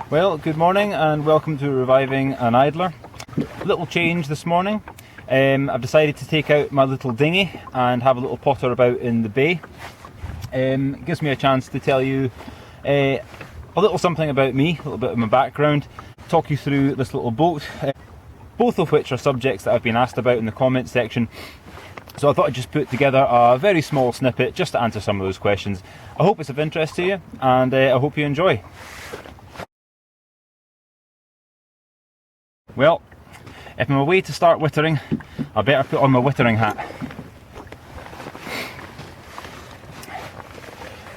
Well, good morning and welcome to Reviving an Idler. Little change this morning. I've decided to take out my little dinghy and have a little potter about in the bay. It gives me a chance to tell you a little something about me, a little bit of my background, talk you through this little boat, both of which are subjects that I've been asked about in the comments section. So I thought I'd just put together a very small snippet just to answer some of those questions. I hope it's of interest to you and I hope you enjoy. Well, if I'm away to start wittering, I better put on my wittering hat.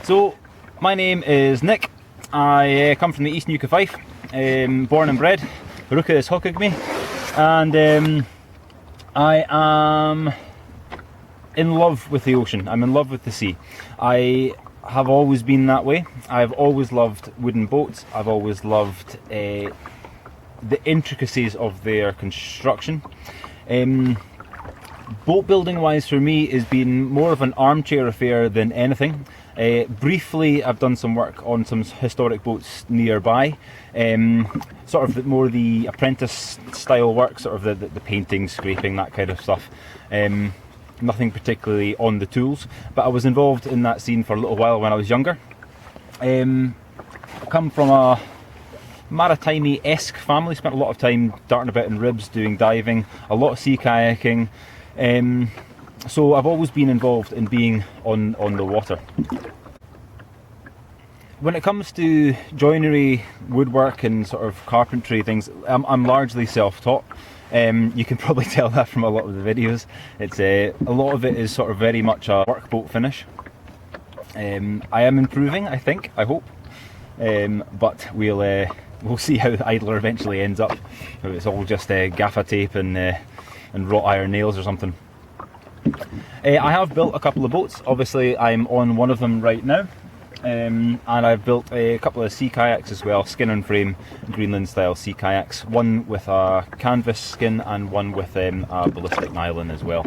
So, my name is Nick. I come from the East Nuke of Fife, born and bred, Ruka is Hockigme, and I am in love with the ocean. I'm in love with the sea. I have always been that way. I've always loved wooden boats. I've always loved the intricacies of their construction. Boat building wise for me has been more of an armchair affair than anything. Briefly I've done some work on some historic boats nearby, sort of more the apprentice style work, sort of the painting, scraping, that kind of stuff. Nothing particularly on the tools, but I was involved in that scene for a little while when I was younger. I come from a maritime-esque family, spent a lot of time darting about in ribs, doing diving, a lot of sea kayaking, so I've always been involved in being on the water. When it comes to joinery, woodwork and sort of carpentry things, I'm largely self-taught. You can probably tell that from a lot of the videos. It's a lot of it is sort of very much a workboat finish. I am improving, I think, I hope, but we'll see how the idler eventually ends up. If it's all just gaffer tape and wrought iron nails or something. I have built a couple of boats. Obviously I'm on one of them right now, and I've built a couple of sea kayaks as well, skin and frame Greenland style sea kayaks, one with a canvas skin and one with a ballistic nylon as well.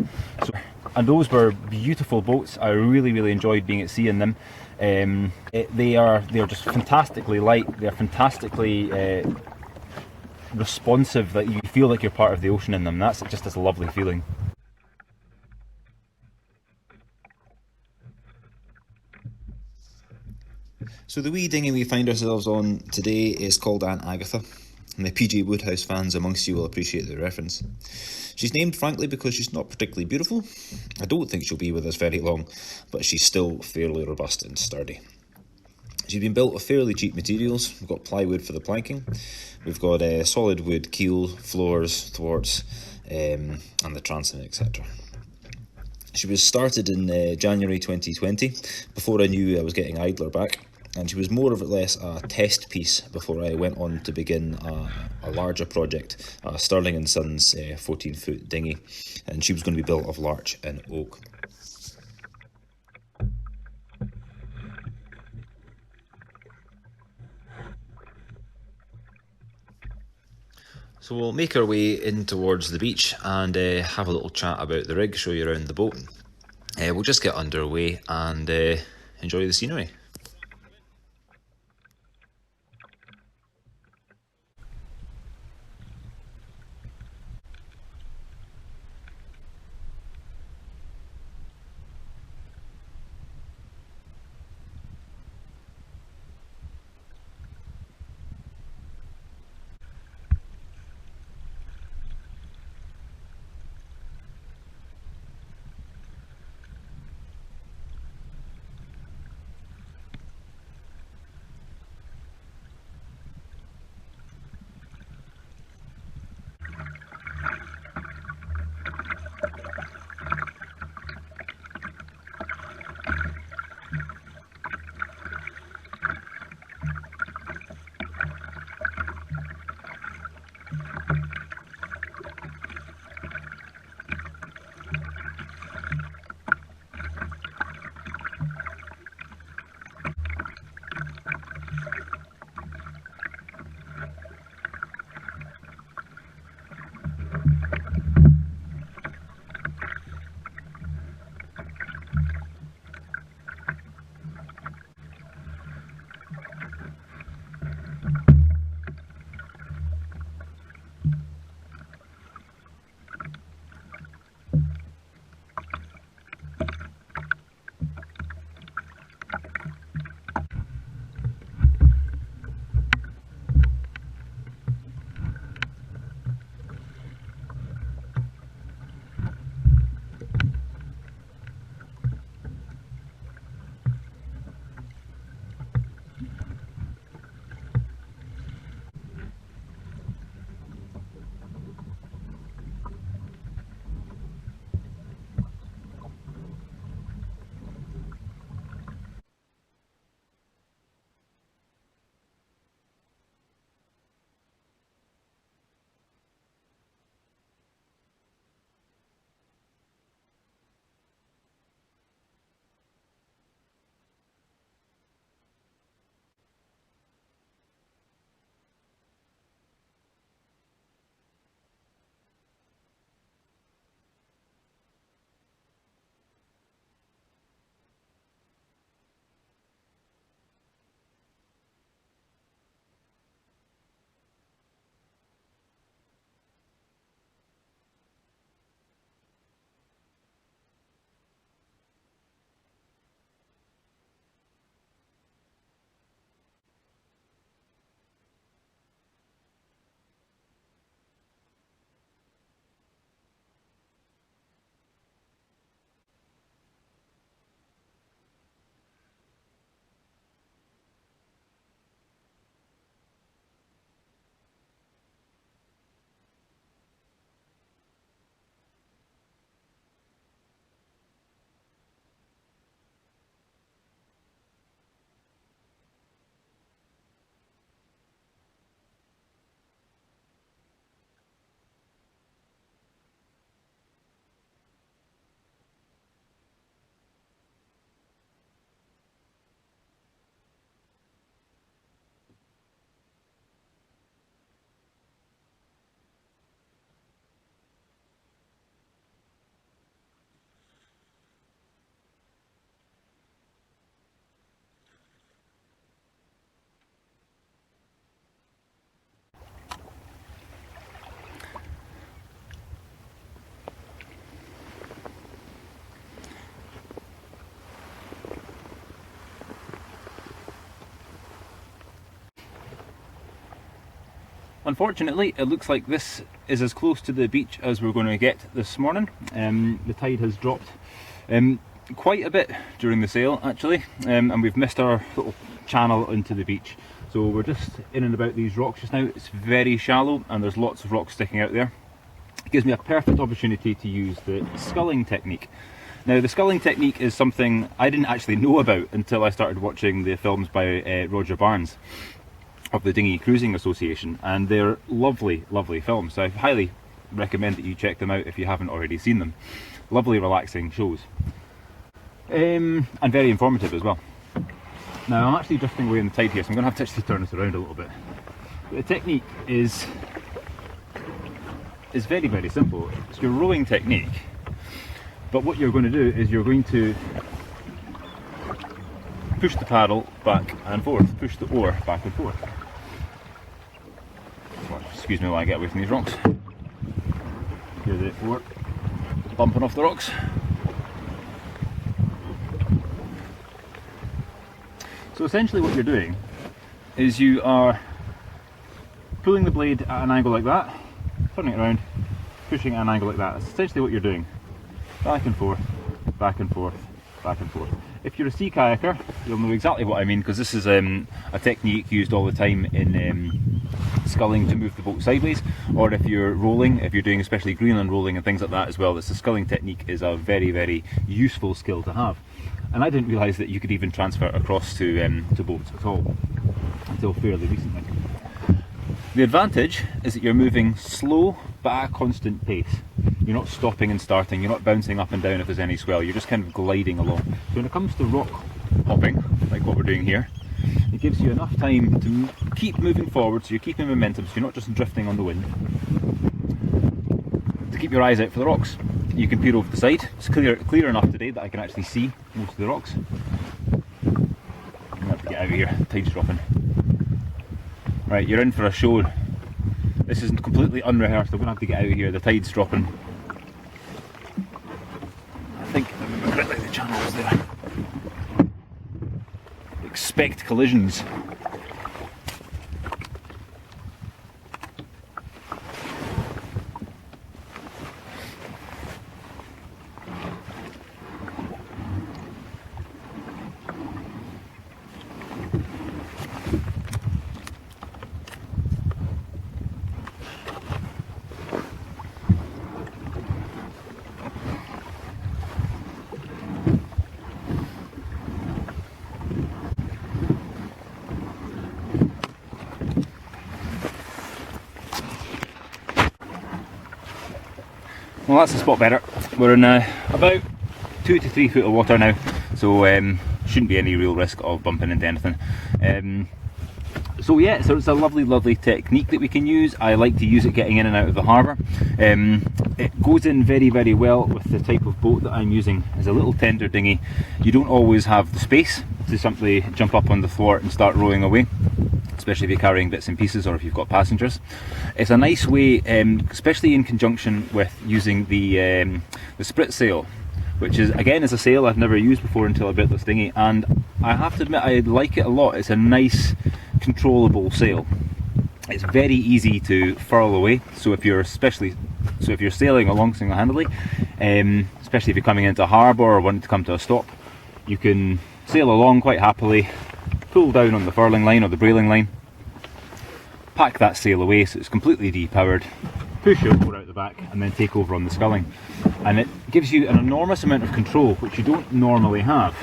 And those were beautiful boats. I really enjoyed being at sea in them. They are just fantastically light. They're fantastically responsive, that you feel like you're part of the ocean in them. That's just a lovely feeling. So the wee dinghy we find ourselves on today is called Ant Agatha, and the PG Woodhouse fans amongst you will appreciate the reference. She's named frankly because she's not particularly beautiful. I don't think she'll be with us very long, but she's still fairly robust and sturdy. She's been built of fairly cheap materials. We've got plywood for the planking, we've got solid wood keel, floors, thwarts, and the transom, etc. She was started in January 2020, before I knew I was getting Idler back, and she was more or less a test piece before I went on to begin a larger project, Sculling & Sons 14-foot dinghy, and she was going to be built of larch and oak. So we'll make our way in towards the beach and have a little chat about the rig, show you around the boat. We'll just get underway and enjoy the scenery. Unfortunately, it looks like this is as close to the beach as we're going to get this morning. The tide has dropped quite a bit during the sail actually, and we've missed our little channel into the beach. So we're just in and about these rocks just now. It's very shallow and there's lots of rocks sticking out there. It gives me a perfect opportunity to use the sculling technique. Now the sculling technique is something I didn't actually know about until I started watching the films by Roger Barnes of the Dinghy Cruising Association, and they're lovely, lovely films. So I highly recommend that you check them out if you haven't already seen them. Lovely, relaxing shows, and very informative as well. Now I'm actually drifting away in the tide here, so I'm going to have to actually turn this around a little bit. But the technique is very, very simple. It's your rowing technique, but what you're going to do is you're going to push the paddle back and forth, push the oar back and forth. Excuse me while I get away from these rocks. Here's the oar bumping off the rocks. So essentially what you're doing is you are pulling the blade at an angle like that, turning it around, pushing at an angle like that. That's essentially what you're doing. Back and forth, back and forth, back and forth. If you're a sea kayaker, you'll know exactly what I mean, because this is a technique used all the time in sculling to move the boat sideways, or if you're rolling, if you're doing especially Greenland rolling and things like that as well. The sculling technique is a very, very useful skill to have. And I didn't realise that you could even transfer it across to boats at all until fairly recently. The advantage is that you're moving slow but at a constant pace. You're not stopping and starting, you're not bouncing up and down if there's any swell, you're just kind of gliding along. So when it comes to rock hopping, like what we're doing here, it gives you enough time to keep moving forward, so you're keeping momentum, so you're not just drifting on the wind. To keep your eyes out for the rocks. You can peer over the side. It's clear enough today that I can actually see most of the rocks. I'm going to have to get out of here, the tide's dropping. Right, you're in for a show. This isn't completely unrehearsed, I'm going to have to get out of here, the tide's dropping. I think I'm a bit like the channels there. Expect collisions. Well, that's a spot better. We're in about 2 to 3 foot of water now, so shouldn't be any real risk of bumping into anything. So yeah, so it's a lovely, lovely technique that we can use. I like to use it getting in and out of the harbour. It goes in very, very well with the type of boat that I'm using. As a little tender dinghy, you don't always have the space to simply jump up on the thwart and start rowing away, especially if you're carrying bits and pieces or if you've got passengers. It's a nice way, especially in conjunction with using the sprit sail, which is, again, is a sail I've never used before until I built this dinghy, and I have to admit I like it a lot. It's a nice controllable sail. It's very easy to furl away, so if you're sailing along single-handedly, especially if you're coming into a harbour or wanting to come to a stop, you can sail along quite happily, pull down on the furling line or the brailing line, pack that sail away so it's completely depowered, push your oar out the back and then take over on the sculling. And it gives you an enormous amount of control which you don't normally have.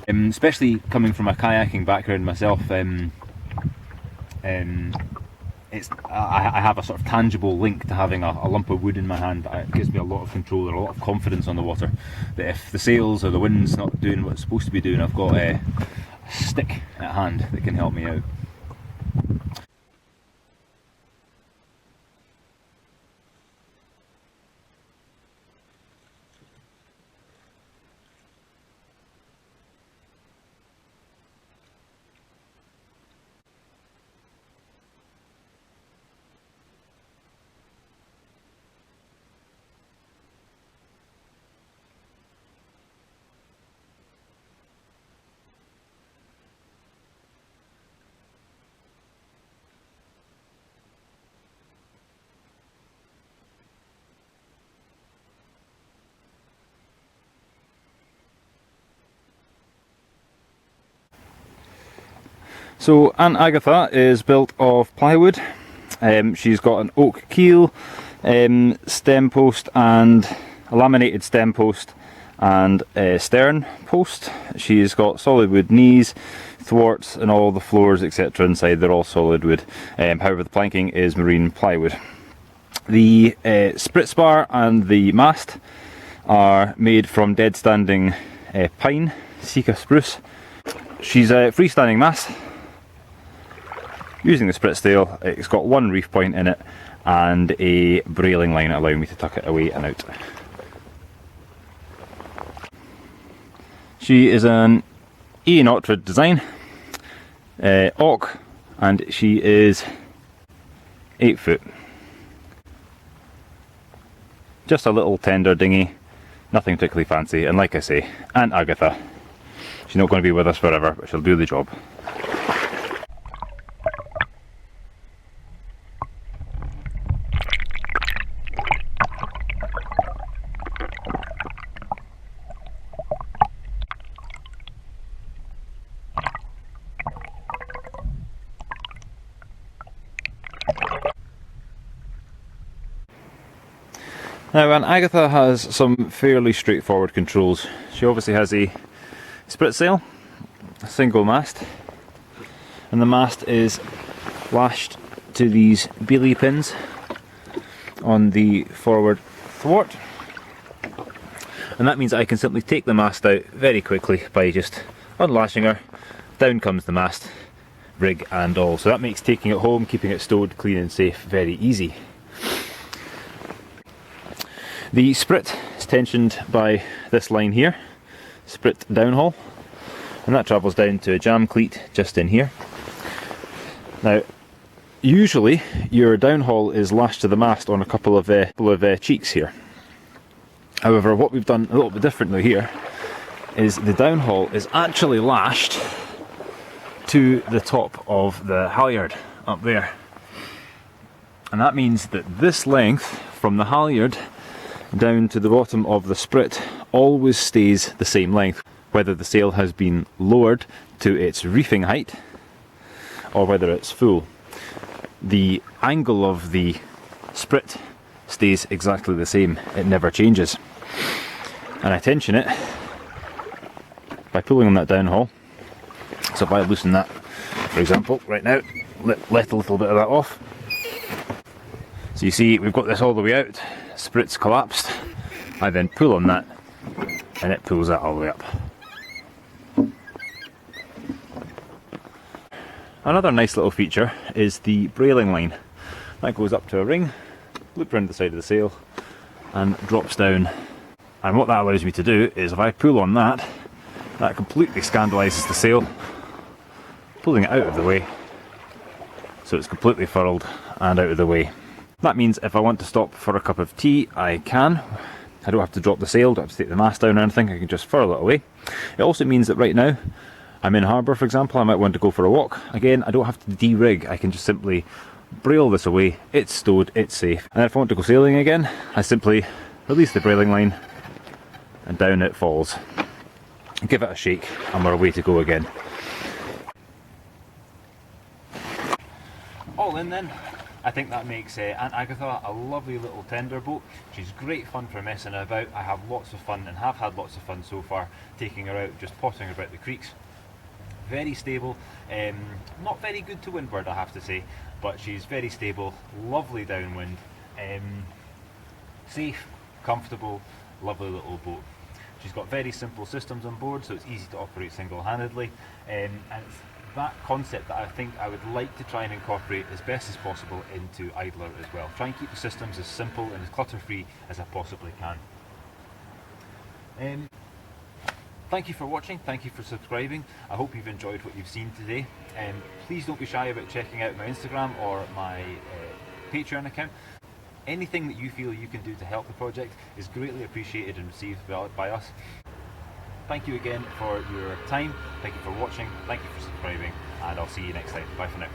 Especially coming from a kayaking background myself, I have a sort of tangible link to having a lump of wood in my hand. It gives me a lot of control and a lot of confidence on the water, that if the sails or the wind's not doing what it's supposed to be doing, I've got a stick at hand that can help me out. So Ant Agatha is built of plywood. She's got an oak keel, stem post and a laminated stem post and a stern post. She's got solid wood knees, thwarts and all the floors etc. inside, they're all solid wood. However, the planking is marine plywood. The sprit spar and the mast are made from dead standing pine, Sika spruce. She's a freestanding mast using the sprit stale. It's got one reef point in it and a brailing line allowing me to tuck it away and out. She is an Ian Ottred design, Auk, and she is 8 foot. Just a little tender dinghy, nothing particularly fancy, and like I say, Ant Agatha. She's not going to be with us forever, but she'll do the job. Now, Ant Agatha has some fairly straightforward controls. She obviously has a sprit sail, a single mast, and the mast is lashed to these beelie pins on the forward thwart. And that means I can simply take the mast out very quickly by just unlashing her. Down comes the mast, rig and all. So that makes taking it home, keeping it stowed clean and safe, very easy. The sprit is tensioned by this line here, sprit downhaul, and that travels down to a jam cleat just in here. Now, usually your downhaul is lashed to the mast on a couple of cheeks here. However, what we've done a little bit differently here is the downhaul is actually lashed to the top of the halyard up there. And that means that this length from the halyard down to the bottom of the sprit always stays the same length, whether the sail has been lowered to its reefing height or whether it's full. The angle of the sprit stays exactly the same, it never changes. And I tension it by pulling on that downhaul. So if I loosen that, for example, right now, let a little bit of that off. So you see we've got this all the way out, sprit's collapsed, I then pull on that and it pulls that all the way up. Another nice little feature is the brailing line. That goes up to a ring, loop around the side of the sail and drops down. And what that allows me to do is if I pull on that, that completely scandalises the sail, pulling it out of the way so it's completely furled and out of the way. That means if I want to stop for a cup of tea, I can. I don't have to drop the sail, don't have to take the mast down or anything, I can just furl it away. It also means that right now, I'm in harbour for example, I might want to go for a walk. Again, I don't have to de-rig, I can just simply brail this away, it's stowed, it's safe. And if I want to go sailing again, I simply release the brailing line and down it falls. Give it a shake and we're away to go again. All in then, I think that makes Ant Agatha a lovely little tender boat. She's great fun for messing about. I have lots of fun and have had lots of fun so far taking her out, just potting about the creeks. Very stable, not very good to windward I have to say, but she's very stable, lovely downwind, safe, comfortable, lovely little boat. She's got very simple systems on board, so it's easy to operate single-handedly, and it's that concept that I think I would like to try and incorporate as best as possible into Idler as well. Try and keep the systems as simple and as clutter-free as I possibly can. Thank you for watching, thank you for subscribing. I hope you've enjoyed what you've seen today. Please don't be shy about checking out my Instagram or my Patreon account. Anything that you feel you can do to help the project is greatly appreciated and received by us. Thank you again for your time, thank you for watching, thank you for subscribing, and I'll see you next time. Bye for now.